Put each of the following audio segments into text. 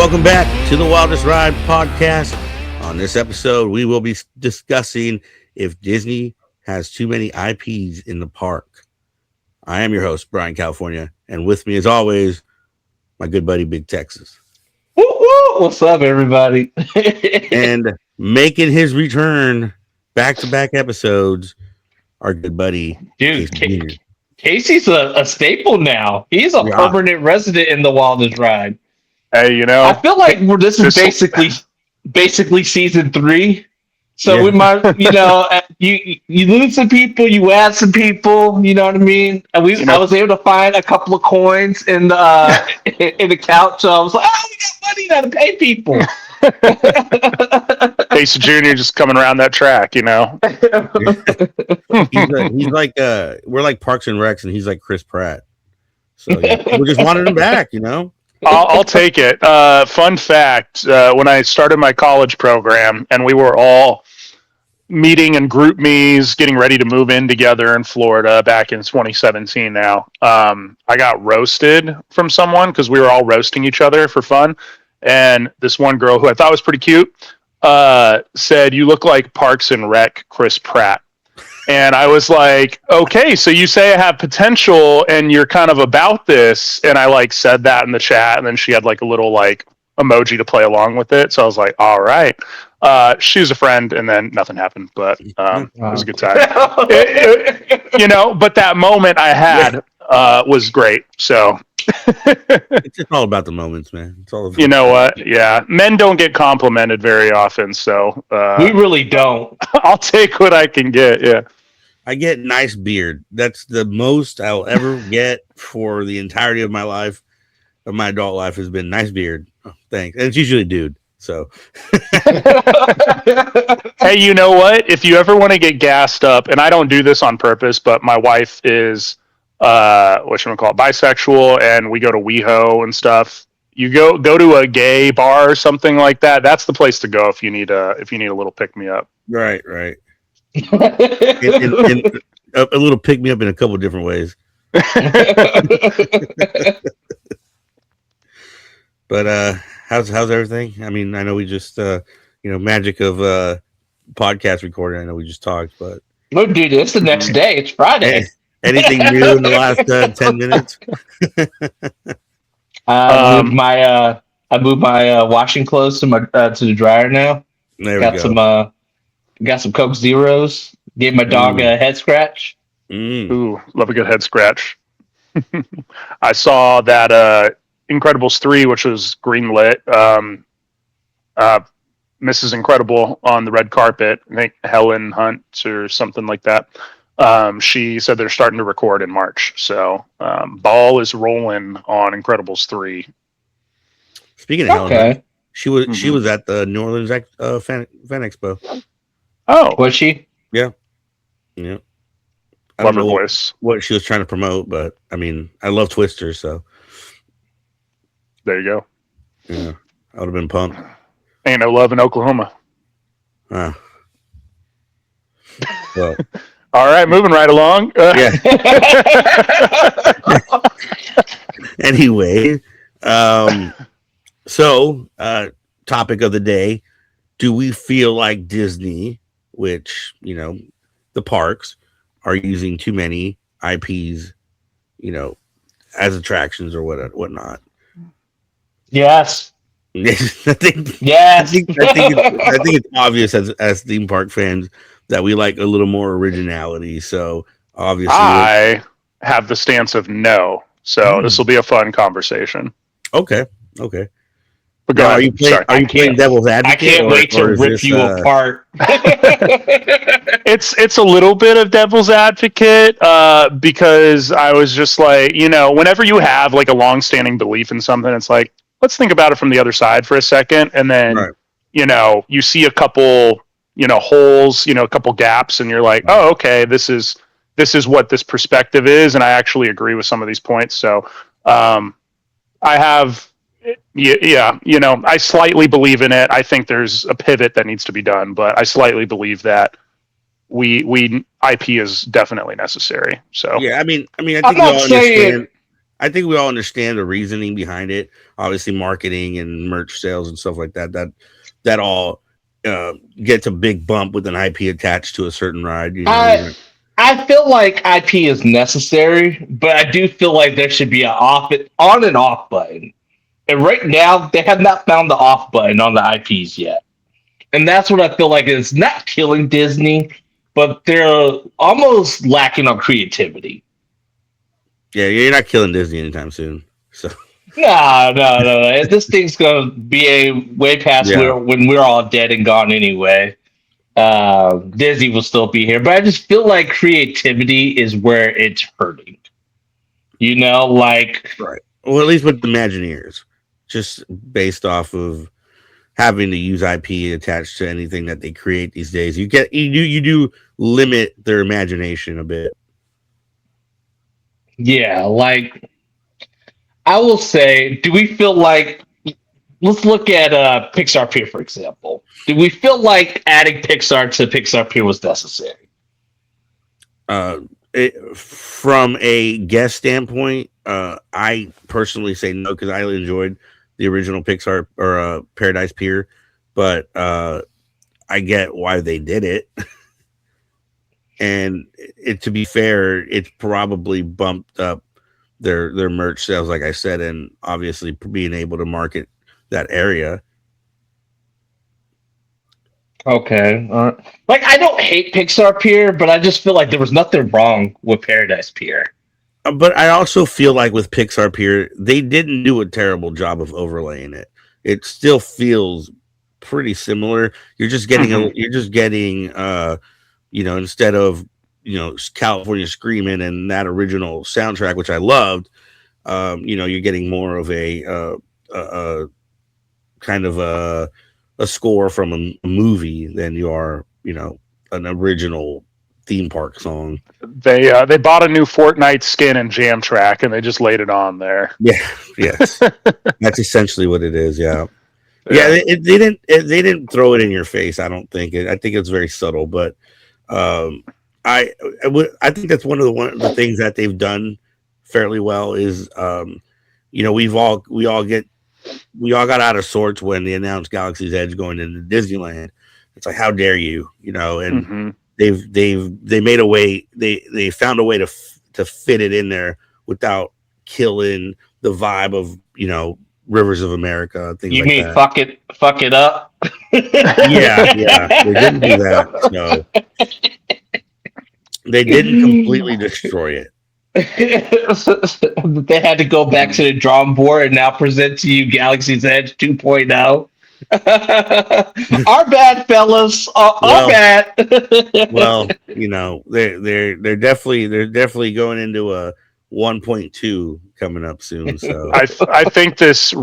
welcome back to the Wildest Ride podcast. On this episode, we will be discussing if Disney has too many IPs in the park. I am your host, Brian California, and with me, as always, my good buddy, Big Texas. Woo, woo. What's up, everybody? And making his return back-to-back episodes, our good buddy, Dude, Casey Jr. Casey's a staple now. He's a permanent resident in the Wildest Ride. Hey, I feel like this is basically season 3. So we might, you lose some people, you add some people. You know what I mean? I was able to find a couple of coins in the in the couch. So I was like, we got money now to pay people. Casey Jr. just coming around that track, he's like we're like Parks and Recs, and he's like Chris Pratt. So we just wanted him back, I'll take it. Fun fact, when I started my college program and we were all meeting in group me's, getting ready to move in together in Florida back in 2017 now, I got roasted from someone because we were all roasting each other for fun. And this one girl who I thought was pretty cute said, "You look like Parks and Rec Chris Pratt." And I was like, okay, so you say I have potential and you're kind of about this. And I said that in the chat, and then she had a little emoji to play along with it. So I was like, all right. She was a friend, and then nothing happened, but it was a good time. But that moment I had was great. So it's just all about the moments, man. It's all about you know what? Yeah. Men don't get complimented very often, so we really don't. I'll take what I can get. Yeah. I get nice beard. That's the most I'll ever get for the entirety of my life, of my adult life, has been nice beard. Oh, thanks. And it's usually a dude. So hey, you know what? If you ever want to get gassed up, and I don't do this on purpose, but my wife is bisexual, and we go to WeHo and stuff. You go to a gay bar or something like that. That's the place to go if you need a little pick me up. Right. In a little pick me up in a couple of different ways. But how's everything? I mean, I know we just magic of podcast recording. I know we just talked, but no, dude, it's the next day. It's Friday. Anything new in the last 10 minutes? I moved my washing clothes to the dryer now. There we go. Got some Coke Zeros. Gave my dog a head scratch. Ooh, love a good head scratch. I saw that Incredibles 3, which was greenlit. Mrs. Incredible on the red carpet. I think Helen Hunt or something like that. She said they're starting to record in March. So ball is rolling on Incredibles 3. Speaking of Helen, she was at the New Orleans Fan Expo. Oh, was she? Yeah. I love her voice. What she was trying to promote, but I mean, I love Twister, so there you go. Yeah, I would have been pumped. Ain't no love in Oklahoma. Well. All right, moving right along. Yeah. Anyway, so topic of the day: do we feel like Disney, which the parks, are using too many IPs, as attractions or whatnot? Yes. I think it's obvious as theme park fans that we like a little more originality. So obviously, I have the stance of no. So this will be a fun conversation. Okay. But go ahead. Are you playing devil's advocate? I can't wait to rip you apart. It's a little bit of devil's advocate because I was just like, whenever you have a long-standing belief in something, it's like, let's think about it from the other side for a second, and then you see a couple holes, a couple gaps, and you're like, oh, okay, this is what this perspective is, and I actually agree with some of these points. So I have. Yeah, I slightly believe in it. I think there's a pivot that needs to be done, but I slightly believe that we IP is definitely necessary. So yeah, I mean, I think I'm not saying I think we all understand the reasoning behind it. Obviously, marketing and merch sales and stuff like that. That all gets a big bump with an IP attached to a certain ride. You know, I I feel like IP is necessary, but I do feel like there should be an on and off button. And right now, they have not found the off button on the IPs yet. And that's what I feel like is not killing Disney, but they're almost lacking on creativity. yeah, you're not killing Disney anytime soon. So No. This thing's gonna be a way past yeah, when we're all dead and gone anyway. Disney will still be here, but I just feel like creativity is where it's hurting. You know, like right. Well, at least with the Imagineers, just based off of having to use IP attached to anything that they create these days, you do limit their imagination a bit. yeah, like I will say, do we feel like let's look at Pixar Pier for example. Do we feel like adding Pixar to Pixar Pier was necessary? Uh, from a guest standpoint, I personally say no because I enjoyed the original Pixar or Paradise Pier, but I get why they did it. And to be fair, it's probably bumped up their merch sales, like I said, and obviously being able to market that area. Okay. Like I don't hate Pixar Pier, but I just feel like there was nothing wrong with Paradise Pier. But I also feel like with Pixar Pier, they didn't do a terrible job of overlaying it. It still feels pretty similar. You're just getting instead of California Screaming and that original soundtrack, which I loved, you're getting more of a kind of a score from a movie than you are, an original theme park song. They bought a new Fortnite skin and Jam Track, and they just laid it on there. Yeah, yes, that's essentially what it is. Yeah, yeah. They didn't throw it in your face. I don't think I think it's very subtle, but I think that's one of the things that they've done fairly well is we all got out of sorts when they announced Galaxy's Edge going into Disneyland. It's like, how dare you, and they made a way, they found a way to fit it in there without killing the vibe of Rivers of America, things You like mean that. fuck it up? Yeah, they didn't do that. No, they didn't completely destroy it. They had to go back to the drawing board and now present to you Galaxy's Edge 2.0. Our bad, fellas. Our bad. Well, they're definitely going into a 1.2 coming up soon. So I think this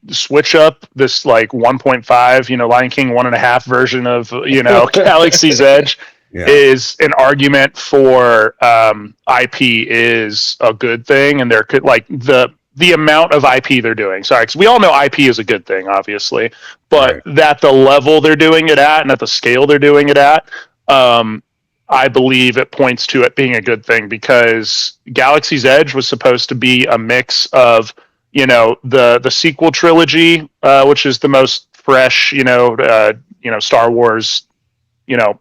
switch up, this like 1.5, Lion King 1.5 version of Galaxy's Edge is an argument for IP is a good thing, and there could like the amount of IP they're doing. Sorry, because we all know IP is a good thing, obviously, but that the level they're doing it at and at the scale they're doing it at, I believe it points to it being a good thing, because Galaxy's Edge was supposed to be a mix of, the sequel trilogy, which is the most fresh, Star Wars,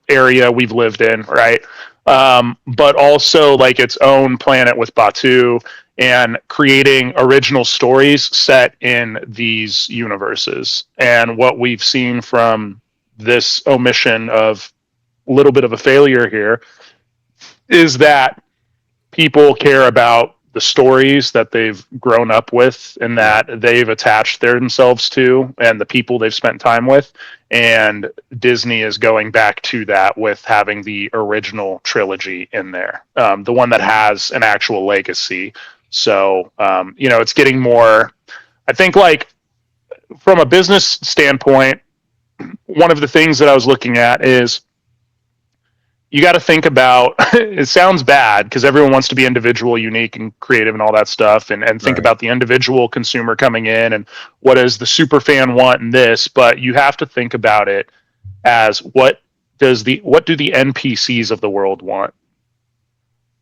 area we've lived in, right? But also like its own planet with Batuu, and creating original stories set in these universes. And what we've seen from this omission of a little bit of a failure here is that people care about the stories that they've grown up with and that they've attached themselves to and the people they've spent time with. And Disney is going back to that with having the original trilogy in there, the one that has an actual legacy. So, it's getting more, I think, like from a business standpoint, one of the things that I was looking at is you got to think about, it sounds bad because everyone wants to be individual, unique, and creative and all that stuff, and think about the individual consumer coming in and what does the super fan want in this, but you have to think about it as what do the NPCs of the world want?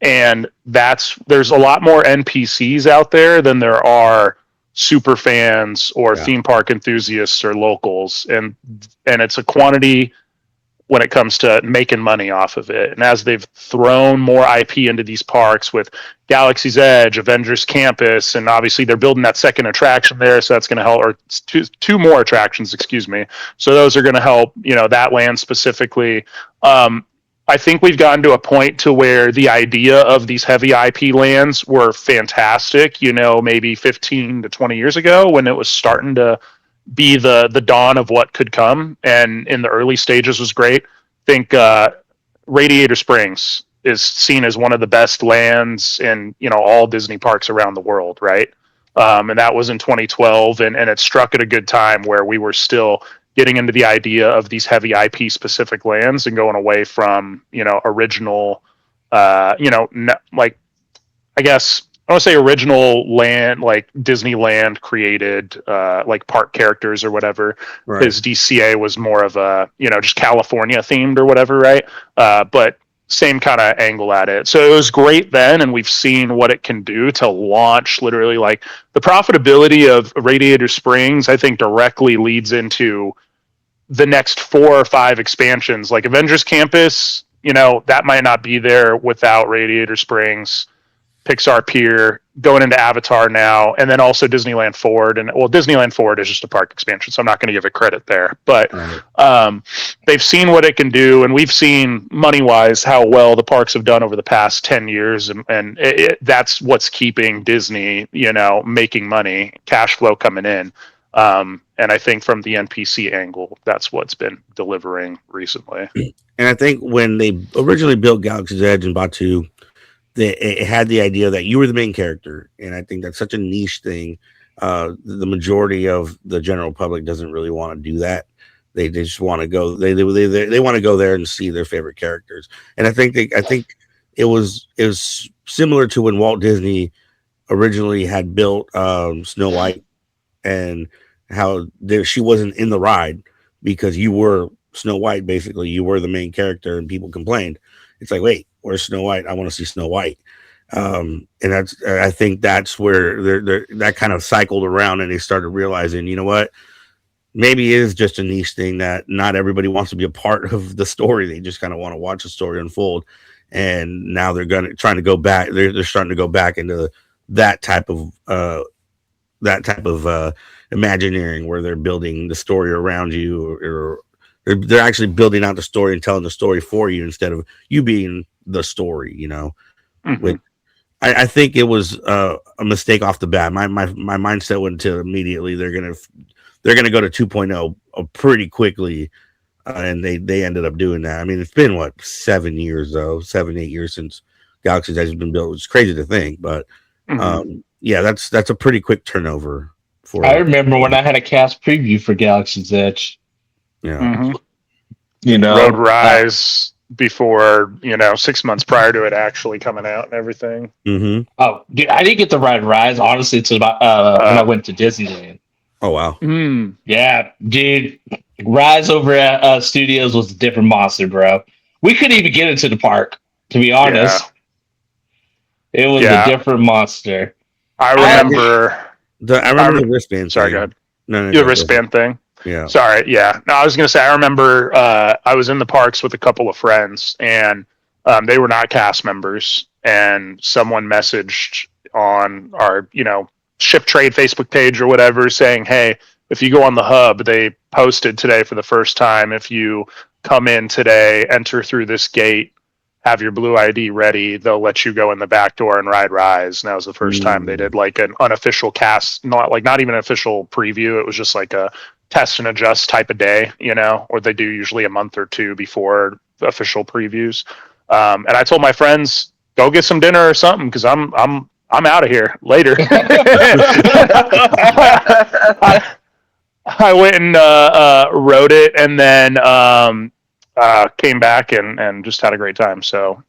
And there's a lot more NPCs out there than there are super fans or theme park enthusiasts or locals, and it's a quantity when it comes to making money off of it. And as they've thrown more IP into these parks with Galaxy's Edge, Avengers Campus, and obviously they're building that second attraction there, so that's going to help, or two more attractions, excuse me. So those are going to help, that land specifically. I think we've gotten to a point to where the idea of these heavy IP lands were fantastic, maybe 15 to 20 years ago when it was starting to be the dawn of what could come, and in the early stages was great. I think Radiator Springs is seen as one of the best lands in all Disney parks around the world, right? And that was in 2012, and it struck at a good time where we were still getting into the idea of these heavy IP specific lands and going away from original like, I guess I want to say original land, like Disneyland created, like park characters or whatever. Because DCA was more of a, just California themed or whatever, right? But same kind of angle at it. So it was great then, and we've seen what it can do to launch literally, like the profitability of Radiator Springs, I think directly leads into the next 4 or 5 expansions. Like Avengers Campus, that might not be there without Radiator Springs. Pixar Pier, going into Avatar now, and then also Disneyland Forward. And Disneyland Forward is just a park expansion, so I'm not going to give it credit there. But they've seen what it can do, and we've seen money-wise how well the parks have done over the past 10 years, and that's what's keeping Disney, making money, cash flow coming in. And I think from the NPC angle, that's what's been delivering recently. And I think when they originally built Galaxy's Edge and Batuu, it had the idea that you were the main character, and I think that's such a niche thing. The majority of the general public doesn't really want to do that. They just want to go. They want to go there and see their favorite characters. And I think it was similar to when Walt Disney originally had built Snow White, and how she wasn't in the ride because you were Snow White. Basically, you were the main character, and people complained. It's like, wait, where's Snow White? I want to see Snow White. And I think that's where that kind of cycled around, and they started realizing, you know what, maybe it is just a niche thing that not everybody wants to be a part of the story. They just kind of want to watch the story unfold. And now they're trying to go back. They're starting to go back into that type of Imagineering, where they're building the story around you, or they're actually building out the story and telling the story for you instead of you being the story, Which I think it was a mistake off the bat. My mindset went to immediately they're gonna go to 2.0 pretty quickly, and they ended up doing that. I mean, it's been 7, 8 years since Galaxy's Edge has been built. It's crazy to think, but yeah, that's a pretty quick turnover. I remember when I had a cast preview for Galaxy's Edge. Yeah. Road Rise before 6 months prior to it actually coming out and everything. Oh, dude, I didn't get to ride Rise honestly until about when I went to Disneyland. Oh wow. Yeah, dude, Rise over at Studios was a different monster, bro. We couldn't even get into the park, to be honest. It was a different monster. I remember the wristband. Sorry, go ahead. No, the wristband thing. Yeah. Sorry. Yeah. No, I was going to say, I remember I was in the parks with a couple of friends, and they were not cast members, and someone messaged on our, Ship Trade Facebook page or whatever saying, hey, if you go on the hub, they posted today for the first time, if you come in today, enter through this gate, have your blue ID ready, they'll let you go in the back door and ride Rise. And that was the first time they did like an unofficial cast, not even an official preview. It was just like a test and adjust type of day, or they do usually a month or two before the official previews. And I told my friends, go get some dinner or something, because I'm out of here later. I went and rode it, and then came back and just had a great time. So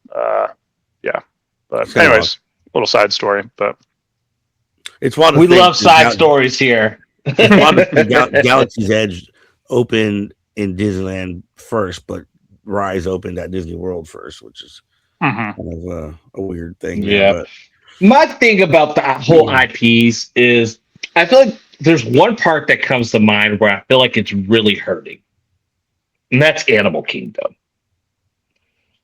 yeah, but anyways, little side story. But it's one. We love side stories here. Galaxy's Edge opened in Disneyland first, but Rise opened at Disney World first, which is Mhm. kind of a weird thing there. Yeah. But My thing about the whole IPs is I feel like there's one part that comes to mind where I feel like it's really hurting, and that's Animal Kingdom.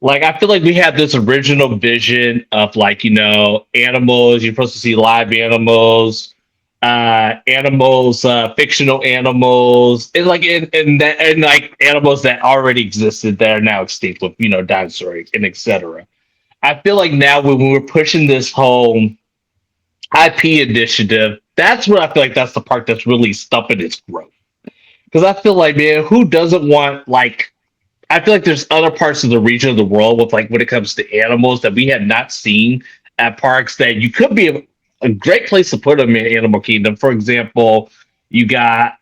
Like I feel like we had this original vision of like, animals, you're supposed to see live animals, animals, fictional animals, and like and like animals that already existed that are now extinct with dinosaurs and etc. I feel like now when we're pushing this whole IP initiative, that's what I feel like that's the part that's really stumping its growth. Because I feel like, man, who doesn't want like I feel like there's other parts of the region of the world with like when it comes to animals that we have not seen at parks that you could be a great place to put them in Animal Kingdom. For example, you got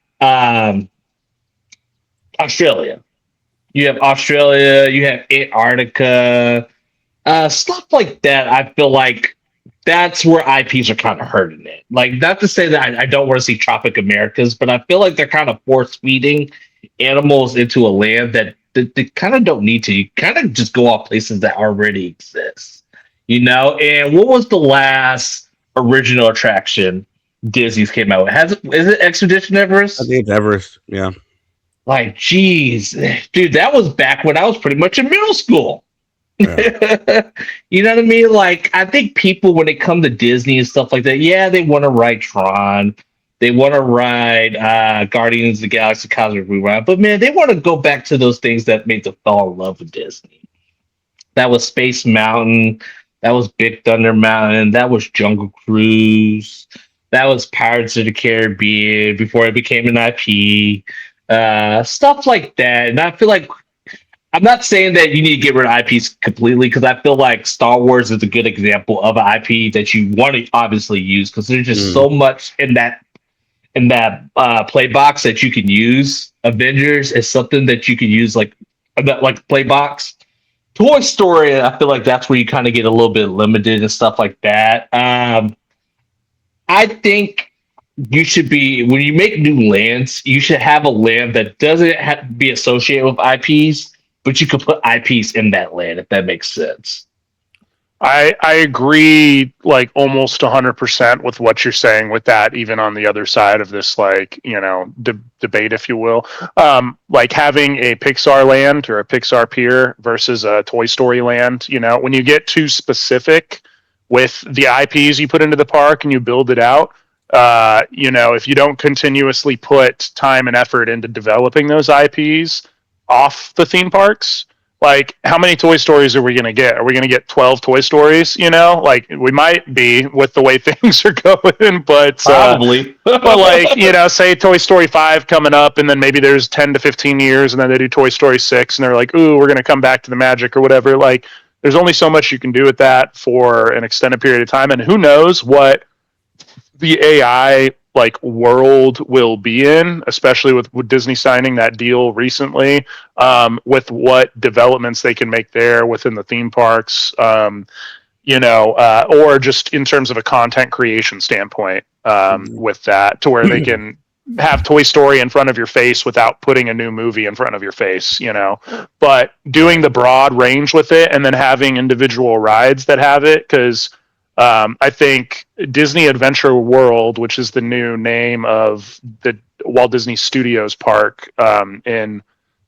Australia. You have Australia. You have Antarctica. Stuff like that. I feel like that's where IPs are kind of hurting it. Like, not to say that I don't want to see Tropic Americas, but I feel like they're kind of force feeding animals into a land that they kind of don't need to. You kind of just go off places that already exist, And what was the last original attraction Disney's came out with? Is it Expedition I Everest? think it's Everest. Yeah. Like, geez, dude, that was back when I was pretty much in middle school. Yeah. You know what I mean? Like, I think people, when it comes to Disney and stuff like that, yeah, they want to ride Tron, they want to ride Guardians of the Galaxy Cosmic Rewind, but man, they want to go back to those things that made them fall in love with Disney. That was Space Mountain, that was Big Thunder Mountain, that was Jungle Cruise, that was Pirates of the Caribbean before it became an IP, stuff like that. And I feel like I'm not saying that you need to get rid of IPs completely because I feel like Star Wars is a good example of an IP that you want to obviously use because there's just so much in that play box that you can use. Avengers is something that you can use like play box. Toy Story, I feel like that's where you kind of get a little bit limited and stuff like that. I think you should be when you make new lands, you should have a land that doesn't have to be associated with IPs, but you could put IPs in that land if that makes sense. I agree like almost 100% with what you're saying with that, even on the other side of this, like, debate, if you will. Like having a Pixar land or a Pixar pier versus a Toy Story land, when you get too specific with the IPs you put into the park and you build it out, if you don't continuously put time and effort into developing those IPs off the theme parks, like how many Toy Stories are we going to get? Are we going to get 12 Toy Stories? Like we might be with the way things are going, but Probably. but like, say Toy Story 5 coming up and then maybe there's 10 to 15 years and then they do Toy Story 6 and they're like, ooh, we're going to come back to the magic or whatever. Like there's only so much you can do with that for an extended period of time. And who knows what the AI like world will be in, especially with Disney signing that deal recently, with what developments they can make there within the theme parks, or just in terms of a content creation standpoint, with that, to where they can have Toy Story in front of your face without putting a new movie in front of your face, but doing the broad range with it and then having individual rides that have it, because I think Disney Adventure World, which is the new name of the Walt Disney Studios park in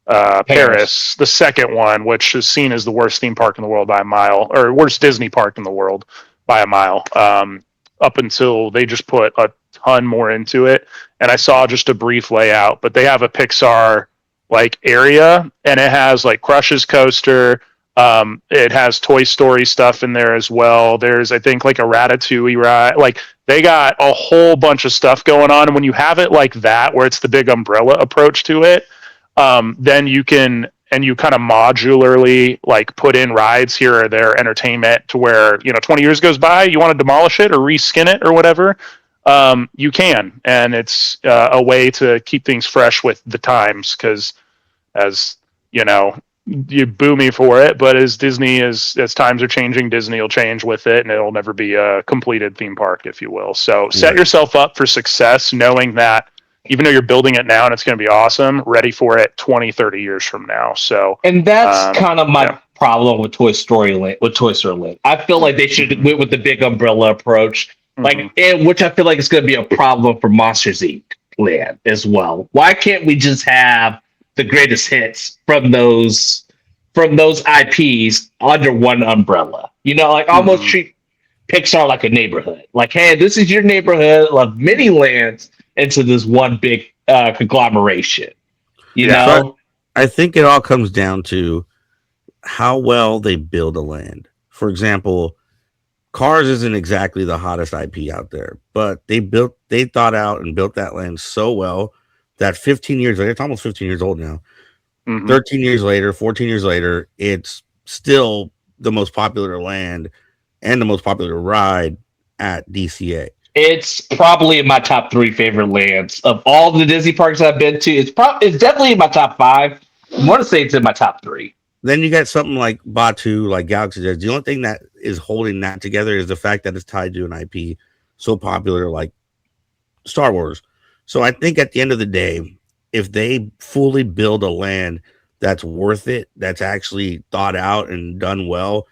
Paris, the second one, which is seen as the worst theme park in the world by a mile, or worst Disney park in the world by a mile, up until they just put a ton more into it. And I saw just a brief layout, but they have a Pixar like area, and it has like Crush's Coaster. It has Toy Story stuff in there as well. There's, I think, like a Ratatouille ride. Like they got a whole bunch of stuff going on. And when you have it like that, where it's the big umbrella approach to it, then you can, and you kind of modularly like put in rides here or there, entertainment, to where, 20 years goes by, you want to demolish it or reskin it or whatever, you can. And it's a way to keep things fresh with the times, because as you boo me for it, but as times are changing, Disney will change with it, and it'll never be a completed theme park, if you will. So set yourself up for success, knowing that even though you're building it now and it's going to be awesome, ready for it 20, 30 years from now. So, and that's kind of my problem with Toy Story Land. I feel like they should went with the big umbrella approach, which I feel like is going to be a problem for Monsters Inc. Land as well. Why can't we just have the greatest hits from those IPs under one umbrella? Almost treat Pixar like a neighborhood. Like, hey, this is your neighborhood of many lands into this one big conglomeration. You know? So I think it all comes down to how well they build a land. For example, Cars isn't exactly the hottest IP out there, but they thought out and built that land so well that 15 years later, it's almost 15 years old now. 13 years later, 14 years later, it's still the most popular land and the most popular ride at DCA. It's probably in my top 3 favorite lands of all the Disney parks I've been to. It's definitely in my top 5. I want to say it's in my top 3. Then you got something like Batuu, like Galaxy's Edge. The only thing that is holding that together is the fact that it's tied to an IP so popular like Star Wars. So I think at the end of the day, if they fully build a land that's worth it, that's actually thought out and done well,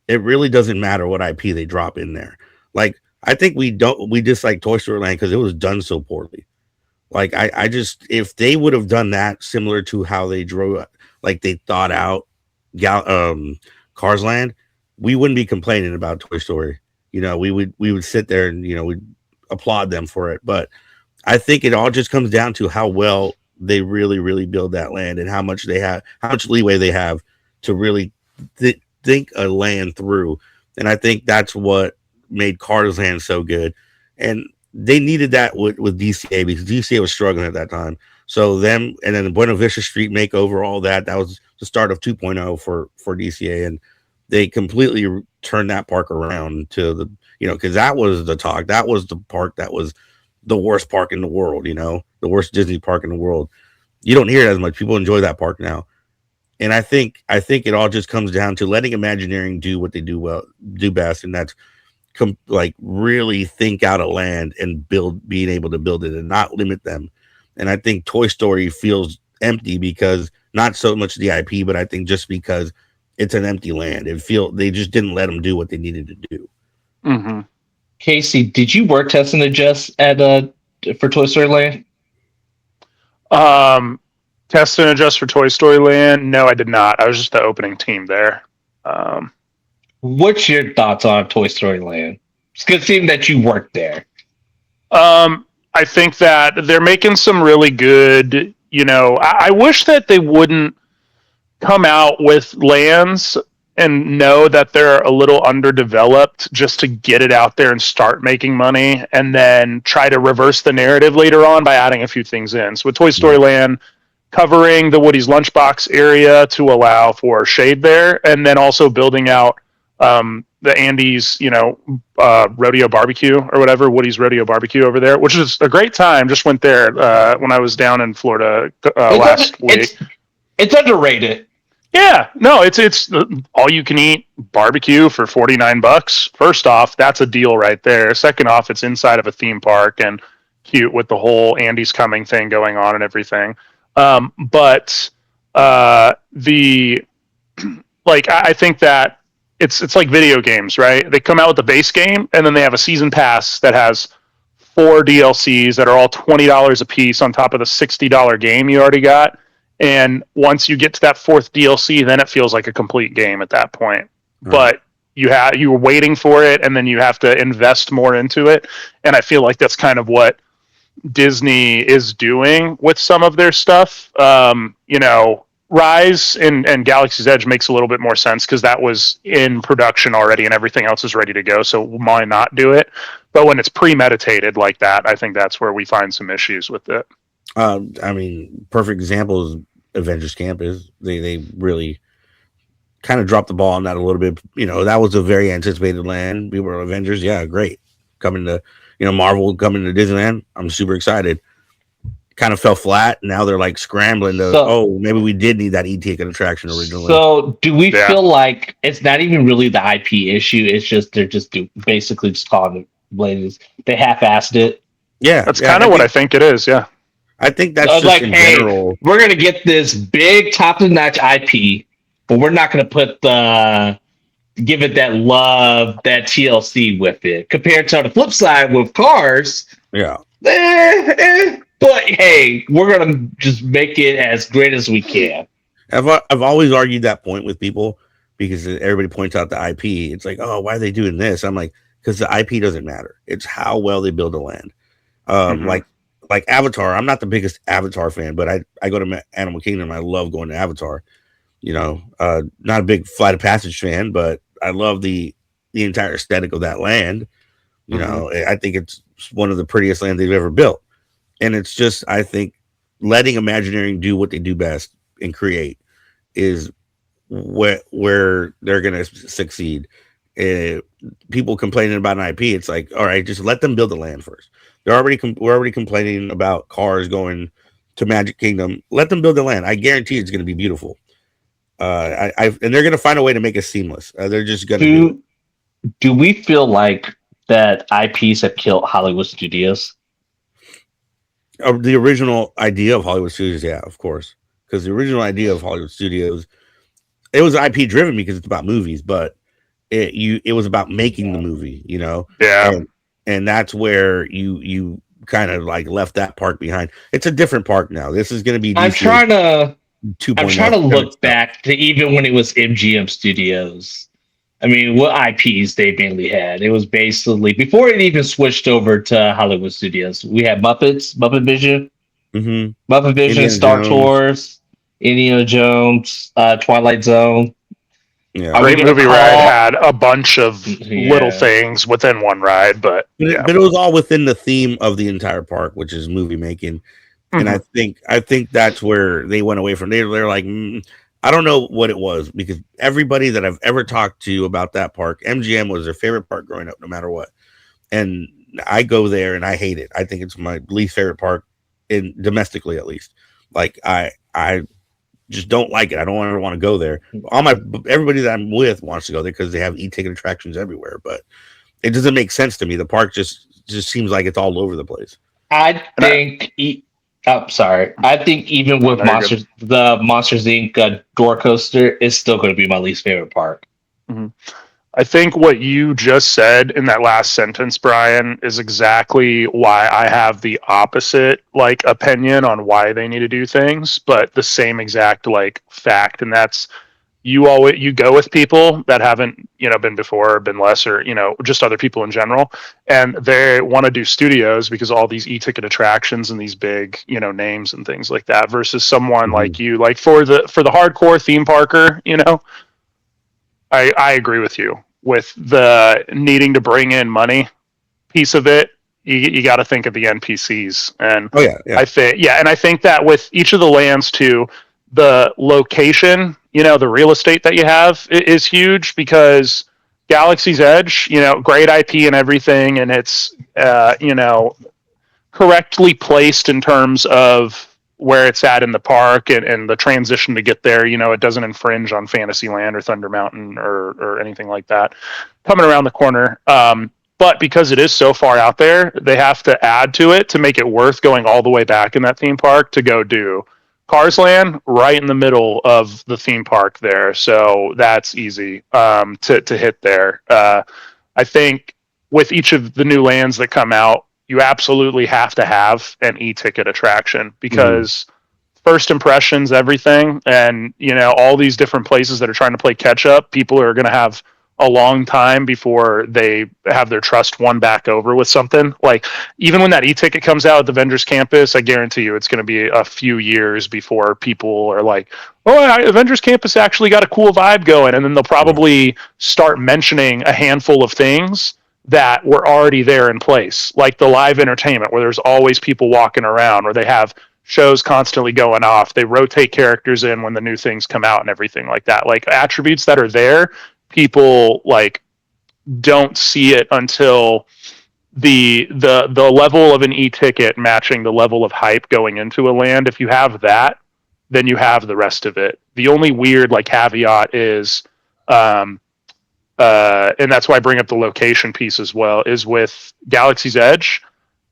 it really doesn't matter what IP they drop in there. Like, I think we dislike Toy Story Land because it was done so poorly. Like, I just, if they would have done that similar to how they drew, like they thought out Cars Land, we wouldn't be complaining about Toy Story. We would sit there and we'd applaud them for it. But I think it all just comes down to how well they really, really build that land and how much leeway they have to really think a land through. And I think that's what made Cars Land so good. And they needed that with DCA because DCA was struggling at that time. So them, and then the Buena Vista Street makeover, all that was the start of 2.0 for DCA. And they completely turned that park around to the, because that was the talk. That was the park that was the worst park in the world, the worst Disney park in the world. You don't hear it as much. People enjoy that park now. And I think it all just comes down to letting Imagineering do what they do best. And that's really think out a land and being able to build it and not limit them. And I think Toy Story feels empty because not so much the IP, but I think just because it's an empty land. They just didn't let them do what they needed to do. Mm-hmm. Casey, did you work test and adjust for Toy Story Land? Test and adjust for Toy Story Land? No, I did not. I was just the opening team there. What's your thoughts on Toy Story Land? It's good seeing that you worked there. I think that they're making some really good, I wish that they wouldn't come out with lands and know that they're a little underdeveloped just to get it out there and start making money and then try to reverse the narrative later on by adding a few things in. So with Toy Story Land, covering the Woody's Lunchbox area to allow for shade there, and then also building out the Andy's, Rodeo Barbecue or whatever, Woody's Rodeo Barbecue over there, which is a great time. Just went there when I was down in Florida last week. It's underrated. Yeah, no, it's all you can eat barbecue for $49. First off, that's a deal right there. Second off, it's inside of a theme park and cute with the whole Andy's Coming thing going on and everything. But I think that it's like video games, right? They come out with the base game and then they have a season pass that has 4 DLCs that are all $20 a piece on top of the $60 game you already got. And once you get to that 4th DLC, then it feels like a complete game at that point. Mm. But you were waiting for it, and then you have to invest more into it. And I feel like that's kind of what Disney is doing with some of their stuff. Rise and Galaxy's Edge makes a little bit more sense because that was in production already and everything else is ready to go. So why not do it? But when it's premeditated like that, I think that's where we find some issues with it. Perfect example is Avengers Campus. They really kind of dropped the ball on that a little bit. That was a very anticipated land. We were Avengers. Yeah, great. Coming to, Marvel coming to Disneyland. I'm super excited. Kind of fell flat. Now they're like scrambling to, maybe we did need that e-ticket attraction originally. So do we feel like it's not even really the IP issue? It's just, they're just basically just calling it ladies. They half-assed it. Yeah. That's kind of what I think it is. Yeah. I think that's I was just like, in hey, general. we're gonna get this big top of the notch IP, but we're not gonna give it that love, that TLC with it. Compared to the flip side with Cars, Yeah. but hey, we're gonna just make it as great as we can. I've always argued that point with people because everybody points out the IP. It's like, oh, why are they doing this? I'm like, because the IP doesn't matter. It's how well they build the land. Mhm. Like Avatar. I'm not the biggest Avatar fan, but I go to Animal Kingdom. I love going to Avatar. Not a big Flight of Passage fan, but I love the entire aesthetic of that land. I think it's one of the prettiest lands they've ever built, and it's just I think letting Imagineering do what they do best and create is where they're gonna succeed. Uh, People complaining about an IP, it's like, all right, just let them build the land first. We're already complaining about Cars going to Magic Kingdom. Let them build the land. I guarantee it's going to be beautiful. And they're going to find a way to make it seamless. They're just going to do it. Do we feel like that IPs have killed Hollywood studios? The original idea of Hollywood Studios, yeah, of course, because the original idea of Hollywood Studios, it was IP driven because it's about movies, but it was about making the movie, Yeah. and that's where you kind of like left that park behind. It's a different park now. This is going to be DC I'm trying to 2.0. look back to even when it was MGM Studios. I mean, what IPs they mainly had. It was basically before it even switched over to Hollywood Studios. We had Muppet Vision, Muppet Vision, Indiana Star Jones. Tours, Indiana Jones, Twilight Zone. Yeah. Great Movie Ride had a bunch of little things within one ride, but it was all within the theme of the entire park, which is movie making. And I think that's where they went away from. They're like, I don't know what it was, because everybody that I've ever talked to about that park, MGM was their favorite park growing up, no matter what. And I go there and I hate it. I think it's my least favorite park, domestically at least. Like I just don't like it. I don't ever want to go there. Everybody that I'm with wants to go there because they have e-ticket attractions everywhere, but it doesn't make sense to me. The park just seems like it's all over the place. I think even with the Monsters Inc. Door Coaster is still going to be my least favorite park. Mm-hmm. I think what you just said in that last sentence, Brian, is exactly why I have the opposite opinion on why they need to do things, but the same exact fact, and that's you go with people that haven't been before or been less, or just other people in general, and they want to do studios because all these e-ticket attractions and these big names and things like that, versus someone like you, like for the hardcore theme parker. I agree with you with the needing to bring in money piece of it. You got to think of the NPCs, and I think that with each of the lands too, the location, the real estate that you have is huge, because Galaxy's Edge, great IP and everything, and it's correctly placed in terms of where it's at in the park, and the transition to get there. It doesn't infringe on Fantasyland or Thunder Mountain or anything like that coming around the corner. But because it is so far out there, they have to add to it to make it worth going all the way back in that theme park to go do Cars Land right in the middle of the theme park there. So that's easy to hit there. I think with each of the new lands that come out, you absolutely have to have an e-ticket attraction, because first impressions, everything. And, all these different places that are trying to play catch up, people are going to have a long time before they have their trust won back over with something. Like, even when that e-ticket comes out at the Avengers Campus, I guarantee you it's going to be a few years before people are like, oh, Avengers Campus actually got a cool vibe going. And then they'll probably start mentioning a handful of things that were already there in place, like the live entertainment where there's always people walking around, or they have shows constantly going off. They rotate characters in when the new things come out and everything like that. Like, attributes that are there, people don't see it until the level of an e-ticket matching the level of hype going into a land. If you have that, then you have the rest of it. The only weird caveat is and that's why I bring up the location piece as well, is with Galaxy's Edge.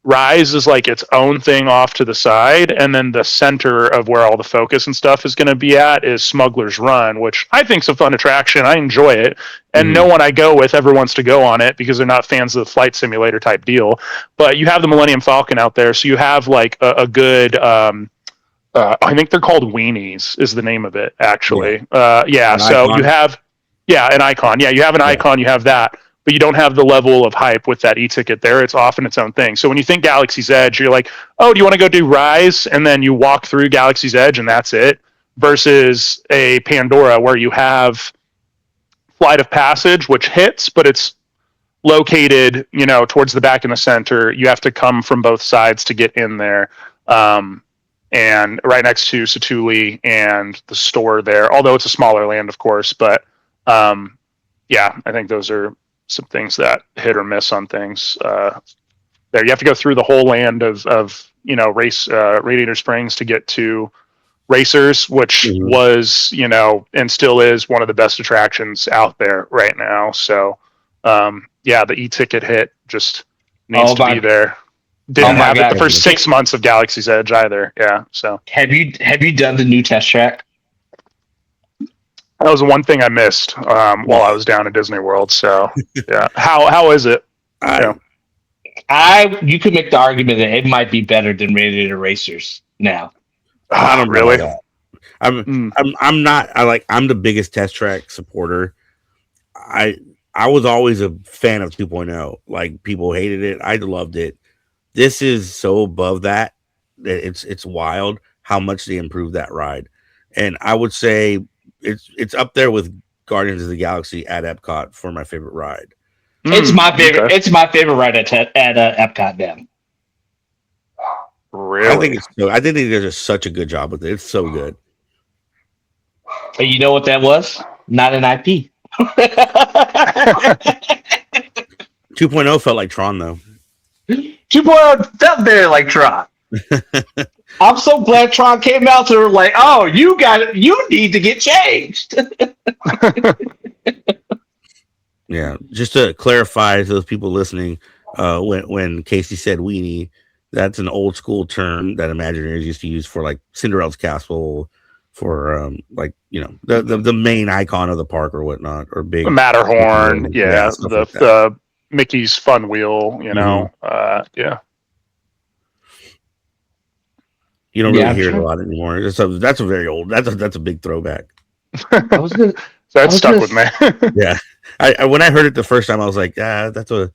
Rise is like its own thing off to the side, and then the center of where all the focus and stuff is going to be at is Smuggler's Run, which I think is a fun attraction. I enjoy it, and no one I go with ever wants to go on it because they're not fans of the flight simulator type deal. But you have the Millennium Falcon out there, so you have like a good. I think they're called Weenies is the name of it actually. So you have an Icon. Yeah, you have an Icon. You have that. But you don't have the level of hype with that e-ticket there. It's often its own thing. So when you think Galaxy's Edge, you're like, oh, do you want to go do Rise? And then you walk through Galaxy's Edge and that's it. Versus a Pandora where you have Flight of Passage, which hits, but it's located, towards the back in the center. You have to come from both sides to get in there. And right next to Satuli and the store there, although it's a smaller land, of course. But I think those are some things that hit or miss on things there. You have to go through the whole land of Radiator Springs to get to Racers, which was, and still is one of the best attractions out there right now. So, the e-ticket hit just needs to be there. Didn't have it the first 6 months of Galaxy's Edge either. Yeah. So have you done the new test track? That was one thing I missed while I was down at Disney World. So yeah, how is it? You could make the argument that it might be better than Radiator Racers now. I don't really. I'm the biggest test track supporter. I was always a fan of 2.0. Like people hated it. I loved it. This is so above that it's wild how much they improved that ride. And I would say it's up there with Guardians of the Galaxy at Epcot for my favorite ride. It's my favorite. Okay. It's my favorite ride at Epcot. Then, really, I think they did just such a good job with it. It's so good. And you know what that was? Not an IP. 2.0 felt like Tron though. 2.0 felt very like Tron. I'm so glad Tron came out to like, oh, you need to get changed. Yeah, just to clarify to those people listening, when Casey said weenie, that's an old school term that Imagineers used to use for like Cinderella's Castle, for the main icon of the park or whatnot, or big Matterhorn, the Mickey's Fun Wheel, yeah. You don't really hear it a lot anymore. That's a very old. That's a big throwback. That stuck with me. Yeah, I when I heard it the first time, I was like, that's a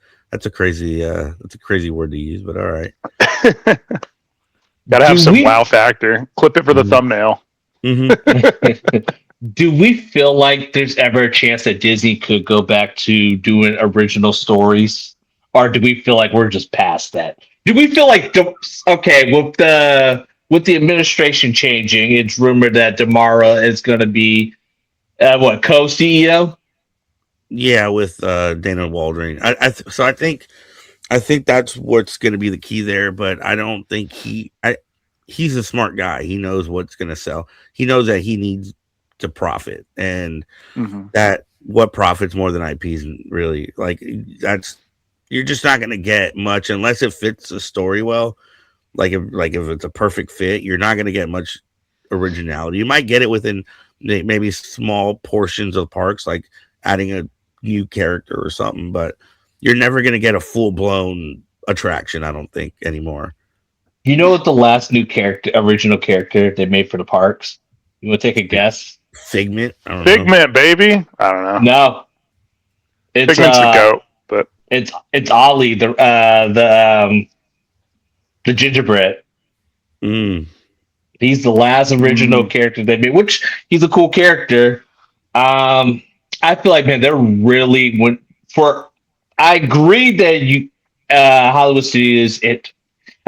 crazy word to use, but all right. Gotta have some wow factor. Clip it for the thumbnail. Do we feel like there's ever a chance that Disney could go back to doing original stories, or do we feel like we're just past that? Do we feel like with the administration changing, it's rumored that Damara is going to be co-CEO? Yeah, with Dana Waldron. I think that's what's going to be the key there. But I don't think he's a smart guy. He knows what's going to sell. He knows that he needs to profit, and that what profits more than IPs. Really, like you're just not going to get much unless it fits the story well. Like if it's a perfect fit, you're not going to get much originality. You might get it within maybe small portions of parks, like adding a new character or something, but you're never going to get a full-blown attraction, I don't think, anymore. You know what the last original character they made for the parks? You want to take a guess? Figment? Figment, baby? I don't know. No. It's Figment's the goat, but it's Ollie, the gingerbread. He's the last original character they made, which he's a cool character. I feel like, man, they're really I agree that Hollywood Studios at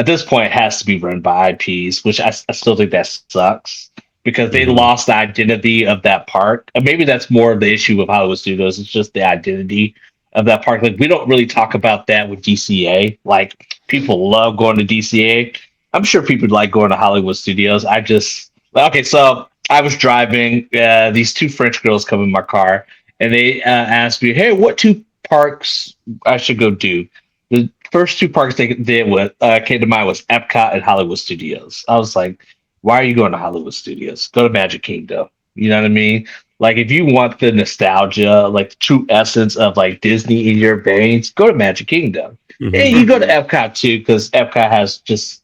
this point has to be run by IPs, which I still think that sucks because they lost the identity of that park. And maybe that's more of the issue with Hollywood Studios. It's just the identity of that park. Like we don't really talk about that with DCA. Like people love going to DCA. I'm sure people like going to Hollywood Studios. So I was driving. These two French girls come in my car, and they asked me, "Hey, what two parks I should go do?" The first two parks they did what came to mind was Epcot and Hollywood Studios. I was like, why are you going to Hollywood Studios? Go to Magic Kingdom. You know what I mean? Like, if you want the nostalgia, like the true essence of like Disney in your veins, go to Magic Kingdom. Mhm. And you go to Epcot too, because Epcot has just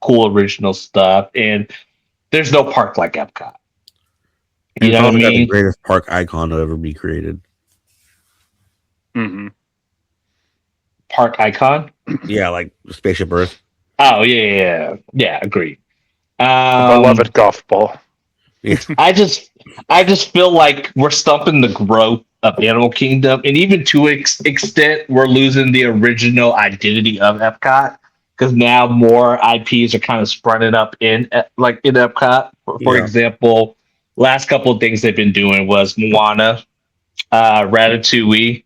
cool original stuff, and there's no park like Epcot. And You it's know what I also got the mean? greatest park icon to ever be created. Hmm. Park icon. Yeah, like Spaceship Earth. Oh yeah. Agreed. Beloved golf ball. I just feel like we're stumping the growth of Animal Kingdom, and even to extent, we're losing the original identity of Epcot because now more IPs are kind of sprouting up in Epcot. For Yeah. example, last couple of things they've been doing was Moana, Ratatouille.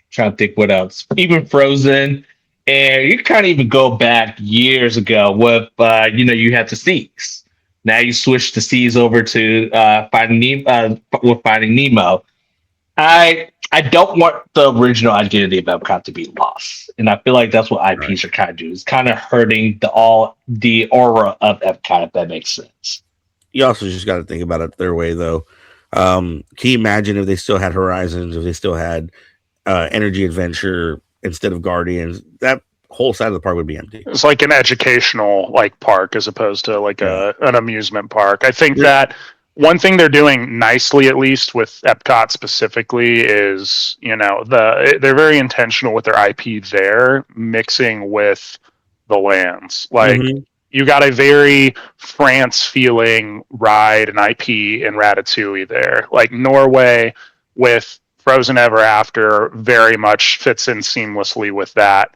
Trying to think what else. Even Frozen, and you kind of even go back years ago with you had the Seas. Now you switch the Seas over to Finding Nemo. I don't want the original identity of Epcot to be lost, and I feel like that's what IPs are kind of doing. It's kind of hurting the aura of Epcot, if that makes sense. You also just got to think about it their way, though. Can you imagine if they still had Horizons, if they still had Energy Adventure instead of Guardians? That whole side of the park would be empty. It's like an educational like park as opposed to like an amusement park. I think that one thing they're doing nicely, at least with Epcot specifically, is they're very intentional with their IP there, mixing with the lands. Like you got a very France feeling ride and IP in Ratatouille there. Like Norway with Frozen Ever After very much fits in seamlessly with that.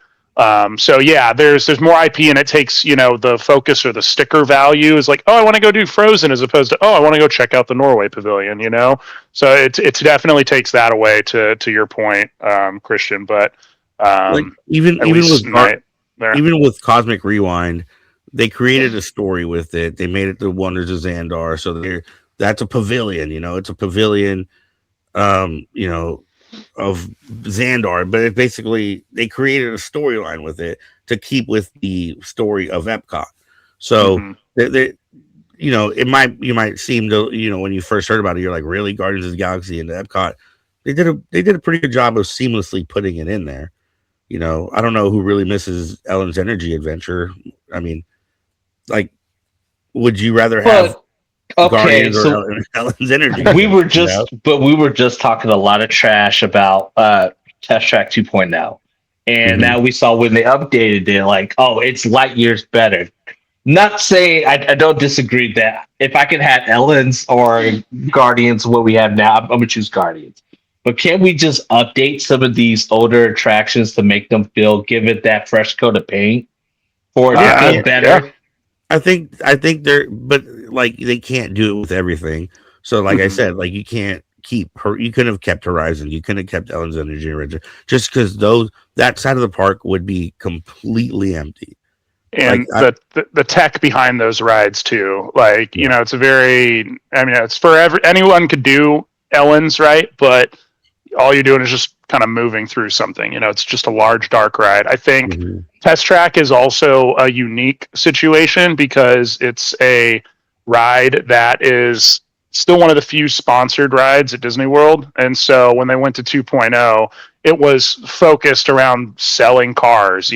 So yeah, there's more IP, and it takes the focus or the sticker value is like, oh, I want to go do Frozen as opposed to, oh, I want to go check out the Norway Pavilion. So it definitely takes that away to your point, Christian. But like even with Cosmic Rewind, they created a story with it. They made it the Wonders of Xandar. So that's a pavilion. It's a pavilion. Of Xandar, but it basically they created a storyline with it to keep with the story of Epcot. So you might seem to when you first heard about it, you're like, really, Guardians of the Galaxy and Epcot. They did a pretty good job of seamlessly putting it in there. I don't know who really misses Ellen's Energy Adventure. I mean, like, would you rather have Guardians or Ellen's Energy? We were just talking a lot of trash about Test Track 2.0, and now we saw when they updated it, like, oh, it's light years better. Not saying I don't disagree that if I could have Ellen's or Guardians, what we have now, I'm gonna choose Guardians. But can we just update some of these older attractions to make them give it that fresh coat of paint for it to feel better? Yeah. I think they're, but like they can't do it with everything. So like I said, like you can't keep her. You couldn't have kept Horizon. You couldn't have kept Ellen's Energy Adventure just because that side of the park would be completely empty. And like, the tech behind those rides too. Like it's a very. I mean, it's for anyone could do Ellen's, right? But all you're doing is just kind of moving through something. It's just a large dark ride. I think Test Track is also a unique situation because it's a ride that is still one of the few sponsored rides at Disney World. And so when they went to 2.0, it was focused around selling cars,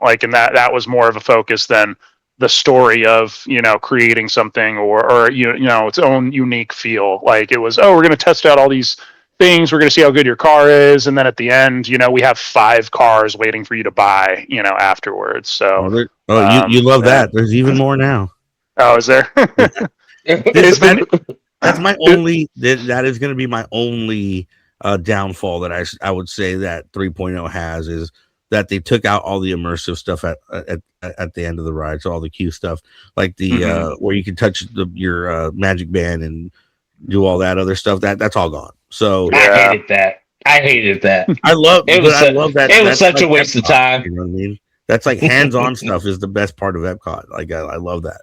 like, and that was more of a focus than the story of, creating something or its own unique feel. Like it was, oh, we're going to test out all these things, we're going to see how good your car is, and then at the end we have 5 cars waiting for you to buy afterwards. So you love that. There's even more now. Oh, is there? That's my only that is going to be my only downfall that I would say that 3.0 has, is that they took out all the immersive stuff at the end of the ride. So all the Q stuff, like the where you can touch your magic band and do all that other stuff, that's all gone. So I hated that. I love that. It was such a waste of time. You know what I mean? That's like hands-on stuff is the best part of Epcot. Like I love that.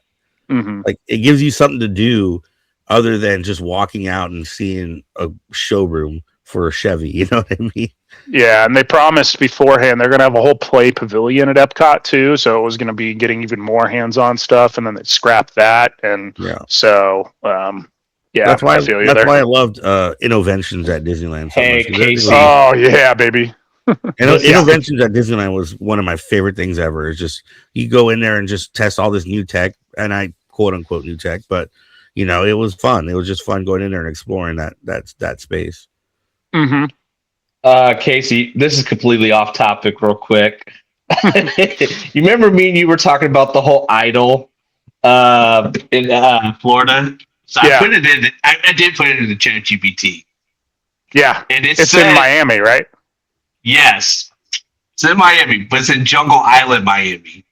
Like it gives you something to do other than just walking out and seeing a showroom for a Chevy. You know what I mean? Yeah, and they promised beforehand they're going to have a whole play pavilion at Epcot too, so it was going to be getting even more hands-on stuff, and then they scrapped that, and so yeah, I feel you that's there. why I loved Innoventions at Disneyland so Hey, much. 'Cause everything Casey. Oh yeah, baby. Innoventions at Disneyland was one of my favorite things ever. It's just you go in there and just test all this new tech, and I quote unquote new tech, but you know, it was fun. It was just fun going in there and exploring that space. Mm-hmm. Casey, this is completely off topic, real quick. You remember me and you were talking about the whole idol in Florida? So Yeah. I put it in. I did put it in the ChatGPT. Yeah, And it's in Miami, right? Yes, it's in Miami, but it's in Jungle Island, Miami.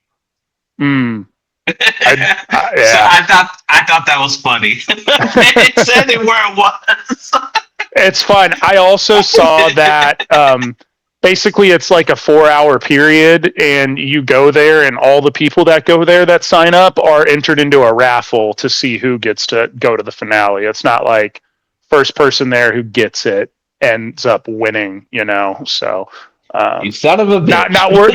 Mm. So I thought that was funny. It said it where it was. It's fun. I also saw that basically it's like a 4-hour period, and you go there, and all the people that go there that sign up are entered into a raffle to see who gets to go to the finale. It's not like first person there who gets it ends up winning, you know. So You son of a bitch. not worth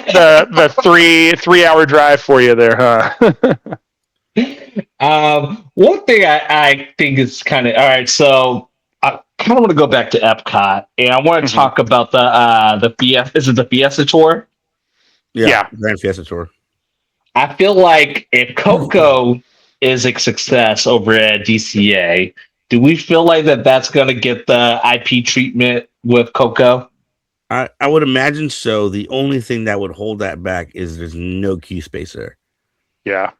the 3-hour drive for you there, huh? One thing I think is kind of all right. So I kind of want to go back to Epcot, and I want to talk about the Fiesta. Is it the Fiesta Tour? Yeah. Grand Fiesta Tour. I feel like if Coco is a success over at DCA, do we feel like that's going to get the IP treatment with Coco? I would imagine so. The only thing that would hold that back is there's no queue space there. Yeah.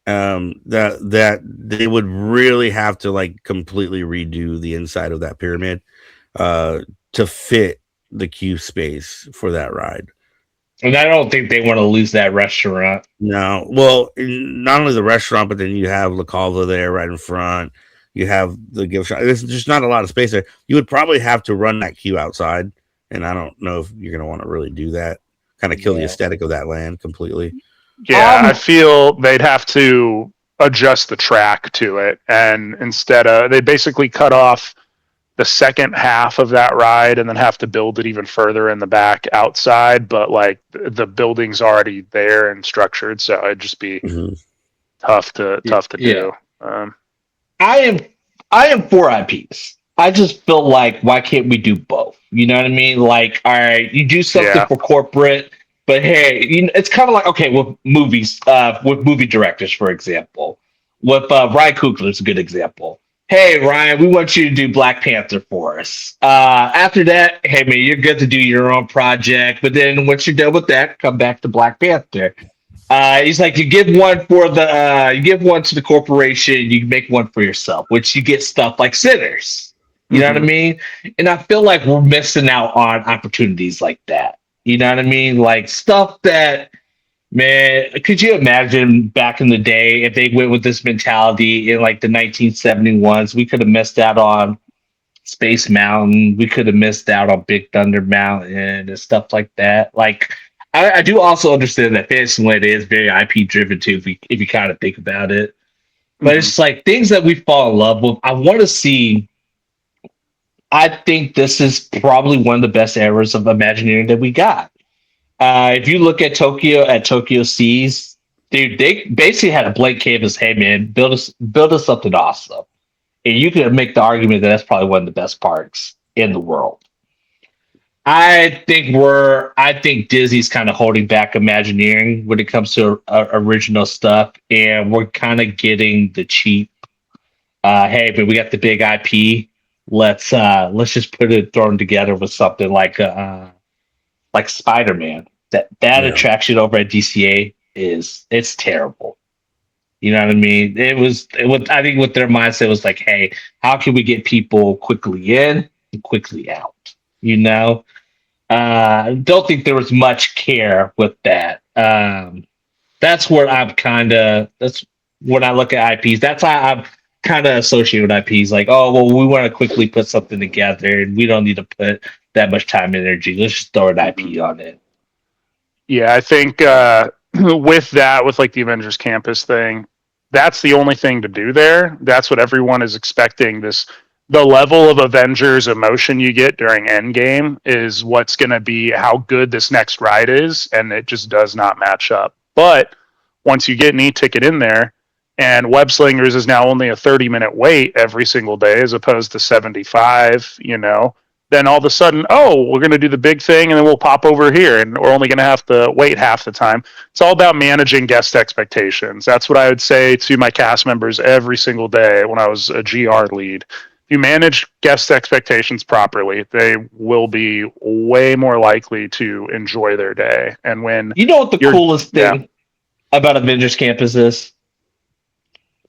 That they would really have to like completely redo the inside of that pyramid to fit the queue space for that ride. And I don't think they want to lose that restaurant. No, well, not only the restaurant, but then you have La Calva there right in front. You have the gift shop. There's just not a lot of space there. You would probably have to run that queue outside, and I don't know if you're going to want to really do that. Kind of kill the aesthetic of that land completely. Yeah, I feel they'd have to adjust the track to it, and instead of they basically cut off the second half of that ride and then have to build it even further in the back outside, but like the building's already there and structured, so it'd just be tough to do. I am for IPs. I just feel like why can't we do both? You know what I mean? Like, all right, you do something for corporate, but hey, it's kind of like okay with movies, with movie directors, for example. With Ryan Coogler is a good example. Hey, Ryan, we want you to do Black Panther for us. After that, hey, man, you're good to do your own project. But then once you're done with that, come back to Black Panther. He's like, you give one for you give one to the corporation, you make one for yourself, which you get stuff like Sinners. You know what I mean? And I feel like we're missing out on opportunities like that. You know what I mean? Like stuff that, man, could you imagine back in the day if they went with this mentality in like the 1971s? We could have missed out on Space Mountain. We could have missed out on Big Thunder Mountain and stuff like that. Like, I do also understand that Fantasyland is very IP driven too, if you kind of think about it. But it's like things that we fall in love with. I want to see. I think this is probably one of the best eras of Imagineering that we got. If you look at Tokyo Seas, dude, they basically had a blank canvas. Hey, man, build us something awesome, and you can make the argument that that's probably one of the best parks in the world. I think Disney's kind of holding back Imagineering when it comes to original stuff, and we're kind of getting the cheap. Hey, but we got the big IP. Let's just throw them together with something like Spider-Man. That attraction over at DCA it's terrible. You know what I mean? I think what their mindset was like, hey, how can we get people quickly in and quickly out? You know? Don't think there was much care with that. That's when I look at IPs. That's how I'm kind of associated with IPs. Like, oh, well, we want to quickly put something together and we don't need to put that much time and energy. Let's just throw an IP on it. Yeah, I think with like the Avengers Campus thing, that's the only thing to do there. That's what everyone is expecting, this the level of Avengers emotion you get during Endgame is what's going to be how good this next ride is, and it just does not match up. But once you get an e-ticket in there, and Web Slingers is now only a 30-minute wait every single day as opposed to 75, then all of a sudden, we're going to do the big thing, and then we'll pop over here, and we're only going to have to wait half the time. It's all about managing guest expectations. That's what I would say to my cast members every single day when I was a GR lead. If you manage guest expectations properly, they will be way more likely to enjoy their day. And when what the coolest thing about Avengers Campus is?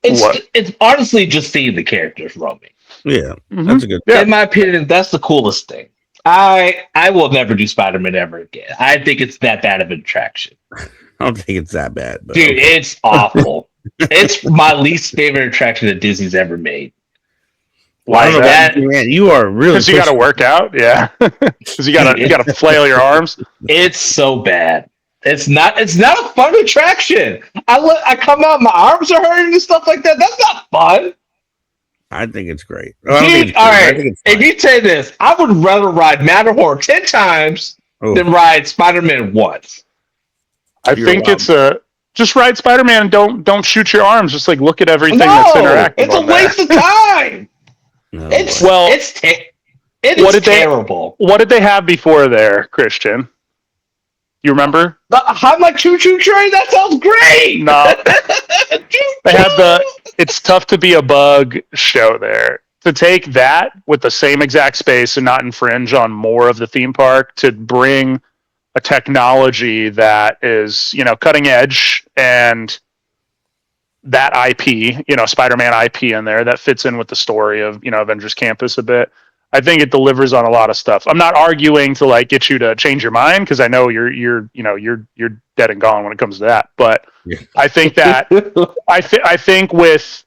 It's honestly just seeing the characters roaming. Yeah, that's a good. Yeah. In my opinion, that's the coolest thing. I will never do Spider-Man ever again. I think it's that bad of an attraction. I don't think it's that bad, but dude, it's awful. It's my least favorite attraction that Disney's ever made. Why that? Man, you are really because you got to work out, because you got to flail your arms. It's so bad. It's not a fun attraction. I come out, my arms are hurting and stuff like that. That's not fun. I think it's great. Dude, all right, if you say this, I would rather ride Matterhorn 10 times than ride Spider-Man once. I think it's just ride Spider-Man and don't shoot your arms. Just like look at everything that's interactive. It's a waste of time. It's terrible. What did they have before there, Christian? You remember? I'm like Choo Choo Train. That sounds great. No, they had the "It's Tough to Be a Bug" show there. To take that with the same exact space and not infringe on more of the theme park, to bring a technology that is, cutting edge and that IP, Spider-Man IP in there that fits in with the story of, Avengers Campus a bit. I think it delivers on a lot of stuff. I'm not arguing to get you to change your mind because I know you're dead and gone when it comes to that. But I think that I think with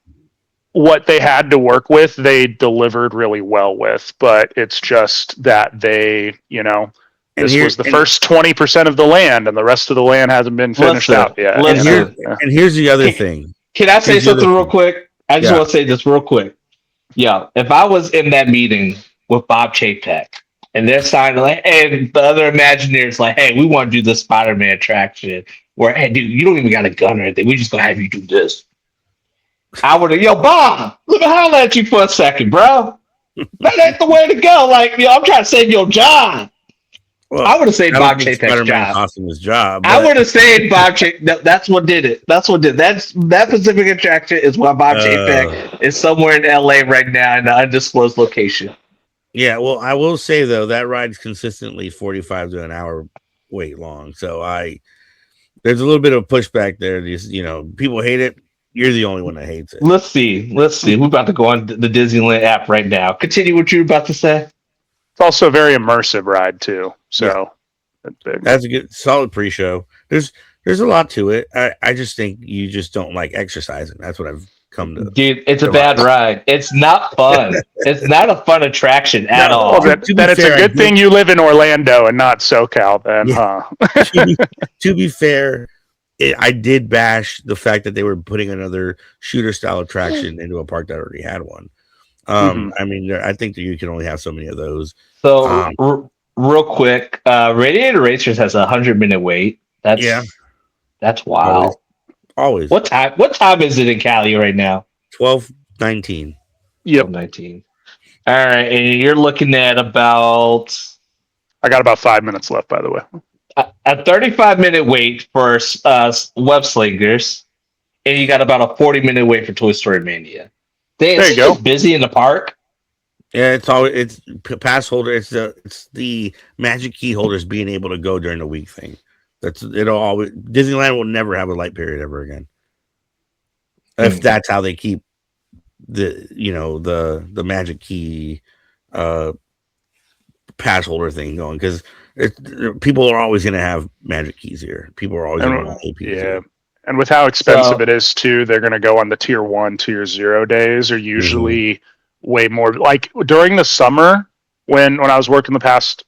what they had to work with, they delivered really well with. But it's just that they, this was the first 20% of the land, and the rest of the land hasn't been finished out yet. And here's the other thing. Can I say something real quick? I just want to say this real quick. Yeah, if I was in that meeting with Bob Chapek and they're signing and the other Imagineers hey, we want to do this Spider-Man attraction where, hey, dude, you don't even got a gun or anything. We just gonna have you do this. I would have, Bob, let me holler at you for a second, bro. That ain't the way to go. I'm trying to save your job. Well, I would have saved Bob Chapek's job. I would have saved Bob Chapek. That's what did it. That's what did that Pacific attraction is why Bob Chapek is somewhere in LA right now in an undisclosed location. Yeah, well, I will say though that ride's consistently 45 to an hour wait long. So there's a little bit of pushback there. Just, people hate it. You're the only one that hates it. Let's see. We're about to go on the Disneyland app right now. Continue what you're about to say. It's also a very immersive ride too. So that's a good solid pre-show. There's a lot to it. I just think you just don't like exercising. That's what I've come to. Dude, it's a bad ride. It's not fun. It's not a fun attraction at all. Well, then it's a good thing you live in Orlando and not SoCal then, huh? To be fair, I did bash the fact that they were putting another shooter style attraction into a park that already had one. I mean, I think that you can only have so many of those. So real quick, Radiator Racers has a 100-minute wait. That's wild. Always. What time is it in Cali right now? 12:19. Yep. 12:19. All right, and you're looking at about. I got about 5 minutes left, by the way. A 35-minute wait for Web Slingers, and you got about a 40-minute wait for Toy Story Mania. There you go. Busy in the park. Yeah, it's pass holder. It's the Magic Key holders being able to go during the week thing. It'll always Disneyland will never have a light period ever again. If that's how they keep the Magic Key pass holder thing going, because people are always going to have Magic Keys here. People are always going to have APs here. And with how expensive it is too, they're going to go on the tier 1, tier 0 days are usually way more. Like during the summer when I was working the past,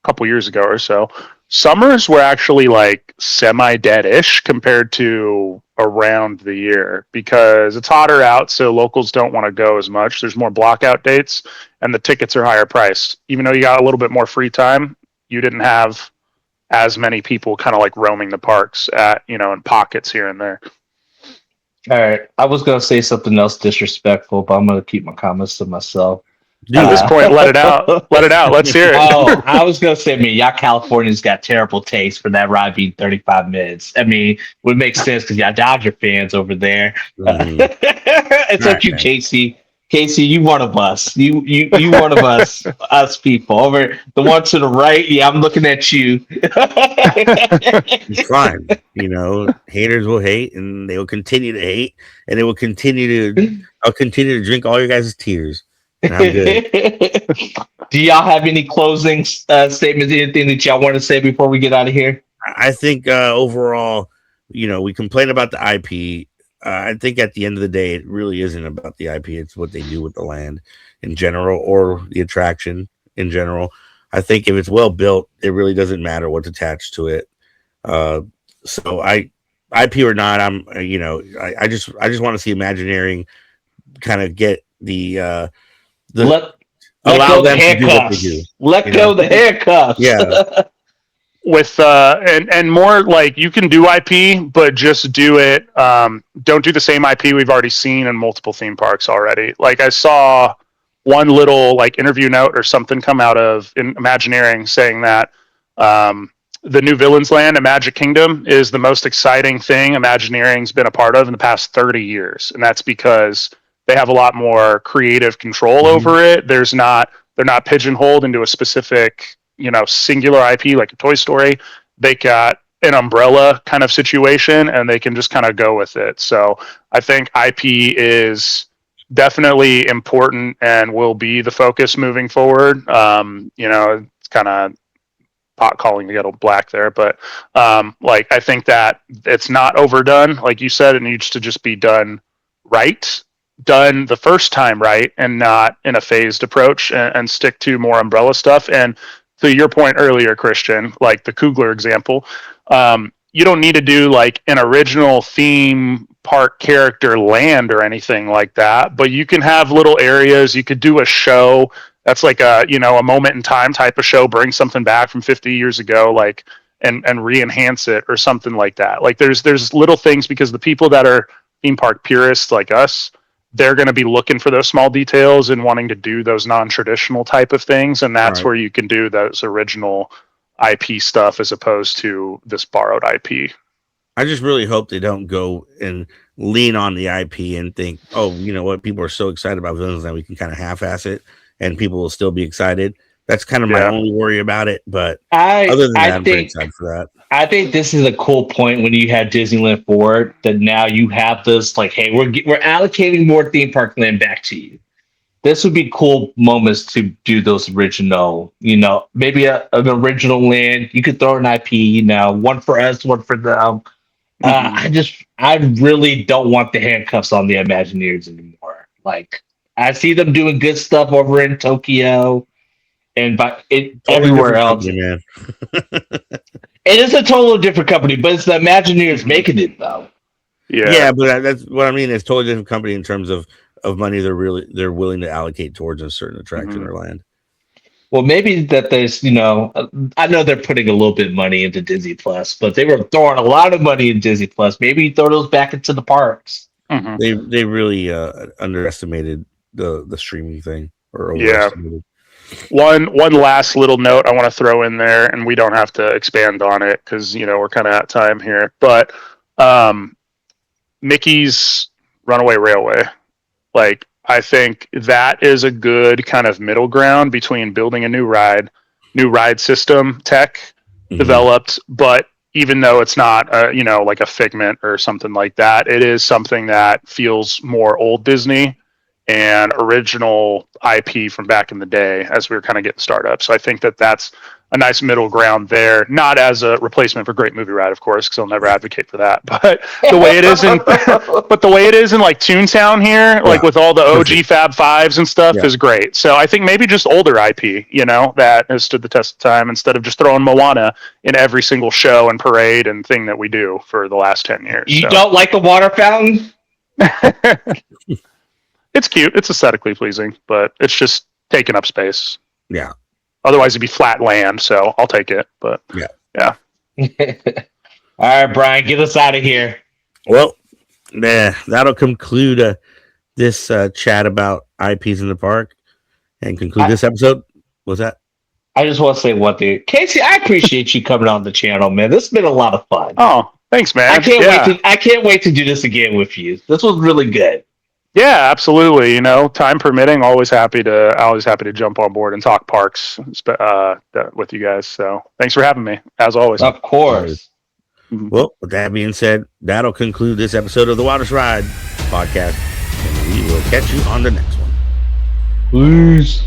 couple years ago or so, summers were actually like semi-dead-ish compared to around the year because it's hotter out, so locals don't want to go as much. There's more blockout dates, and the tickets are higher priced. Even though you got a little bit more free time, you didn't have as many people kind of like roaming the parks at, in pockets here and there. All right. I was going to say something else disrespectful, but I'm going to keep my comments to myself. At this point, let it out. Let it out. Let's hear it. Oh, I was going to say, y'all Californians got terrible taste for that ride being 35 minutes. I mean, would make sense because y'all Dodger fans over there. Mhm. Except you, Casey. Casey, you one of us. You one of us people. Over the one to the right, yeah, I'm looking at you. It's fine. Haters will hate and they will continue to hate and it will I'll continue to drink all your guys' tears. And I'm good. Do y'all have any closing statements, anything that y'all want to say before we get out of here? I think overall, we complain about the IP. I think at the end of the day, it really isn't about the IP. It's what they do with the land in general or the attraction in general. I think if it's well built, it really doesn't matter what's attached to it. So IP or not, I just want to see Imagineering kind of get allow them to do what they do. Let go the handcuffs. Yeah. With and more like you can do IP, but just do it. Don't do the same IP we've already seen in multiple theme parks already. Like I saw one little like interview note or something come out of Imagineering saying that the new Villains Land and Magic Kingdom is the most exciting thing Imagineering's been a part of in the past 30 years, and that's because they have a lot more creative control over it. They're not pigeonholed into a specific singular IP like a Toy Story. They got an umbrella kind of situation and they can just kind of go with it. So I think IP is definitely important and will be the focus moving forward. It's kind of pot calling the kettle black there, but I think that it's not overdone. Like you said, it needs to just be done right, done the first time right, and not in a phased approach, and stick to more umbrella stuff. And to your point earlier, Christian, like the Kugler example, you don't need to do like an original theme park character land or anything like that, but you can have little areas. You could do a show that's like a moment in time type of show, bring something back from 50 years ago, like and re-enhance it or something like that. Like there's little things, because the people that are theme park purists like us, they're going to be looking for those small details and wanting to do those non-traditional type of things. And that's right, where you can do those original IP stuff as opposed to this borrowed IP. I just really hope they don't go and lean on the IP and think, oh, you know what? People are so excited about Villains that we can kind of half-ass it and people will still be excited. That's kind of my only worry about it. But other than that, I'm pretty excited for that. I think this is a cool point when you had Disneyland Forward, that now you have this like, hey, we're allocating more theme park land back to you. This would be cool moments to do those original, maybe an original land. You could throw an IP, one for us, one for them. I really don't want the handcuffs on the Imagineers anymore. Like, I see them doing good stuff over in Tokyo and everywhere else. Man. It is a totally different company, but it's the Imagineers making it, though. Yeah, but that's what I mean. It's a totally different company in terms of money they're willing to allocate towards a certain attraction or land. Well, maybe that there's, I know they're putting a little bit of money into Disney Plus, but they were throwing a lot of money in Disney Plus. Maybe throw those back into the parks. Mm-hmm. They really underestimated the streaming thing, or overestimated. One last little note I want to throw in there, and we don't have to expand on it because we're kind of at time here. But Mickey's Runaway Railway, like, I think that is a good kind of middle ground between building a new ride system tech developed, but even though it's not like a Figment or something like that, it is something that feels more old Disney and original IP from back in the day as we were kind of getting started up. So I think that's a nice middle ground there. Not as a replacement for Great Movie Ride, of course, because I'll never advocate for that. But the way it is in like Toontown here, like with all the OG Fab Fives and stuff, is great. So I think maybe just older IP, that has stood the test of time instead of just throwing Moana in every single show and parade and thing that we do for the last 10 years. You don't like the water fountain? It's cute. It's aesthetically pleasing, but it's just taking up space. Yeah. Otherwise, it'd be flat land, so I'll take it. But yeah. All right, Brian, get us out of here. Well, that'll conclude this chat about IPs in the park and conclude this episode. What's that? I just want to say one thing. Casey, I appreciate you coming on the channel, man. This has been a lot of fun. Oh, thanks, man. I can't wait to do this again with you. This was really good. Yeah, absolutely. Time permitting, always happy to jump on board and talk parks with you guys. So thanks for having me, as always. Of course. Well, with that being said, that'll conclude this episode of the Wildest Ride podcast, and we will catch you on the next one. Peace.